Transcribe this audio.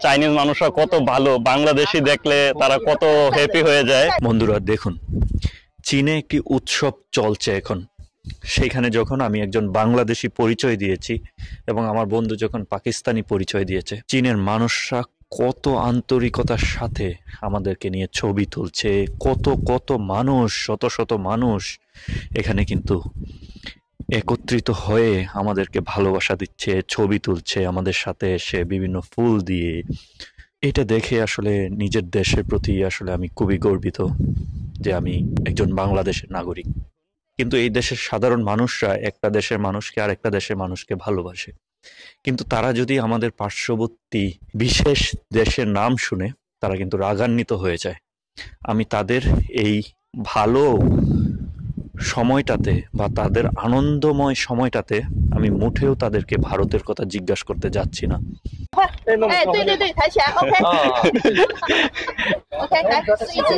Chinese মানুষরা কত ভালো, বাংলাদেশি দেখলে তারা কত হ্যাপি হয়ে যায়। বন্ধুরা দেখুন, চীনে একটি উৎসব চলছে এখন। সেখানে যখন আমি একজন বাংলাদেশি পরিচয় দিয়েছি এবং আমার বন্ধু যখন পাকিস্তানি পরিচয় দিয়েছে, চীনের মানুষরা কত আন্তরিকতার সাথে আমাদেরকে নিয়ে ছবি তুলছে। কত কত মানুষ, শত শত মানুষ এখানে কিন্তু একত্রিত হয়ে আমাদেরকে ভালোবাসা দিচ্ছে, ছবি তুলছে আমাদের সাথে এসে বিভিন্ন ফুল দিয়ে। এটা দেখে আসলে নিজের দেশের প্রতি আসলে আমি খুবই গর্বিত যে আমি একজন বাংলাদেশের নাগরিক। কিন্তু এই দেশের সাধারণ মানুষরা একটা দেশের মানুষকে আর একটা দেশের মানুষকে ভালোবাসে, কিন্তু তারা যদি আমাদের পার্শ্ববর্তী বিশেষ দেশের নাম শুনে তারা কিন্তু রাগান্বিত হয়ে যায়। আমি তাদের এই ভালো সময়টাতে বা তাদের আনন্দময় সময়টাতে আমি মুঠেও তাদেরকে ভারতের কথা জিজ্ঞাসা করতে যাচ্ছি না। 哎，对对对，抬起来，OK，OK，来，试一次。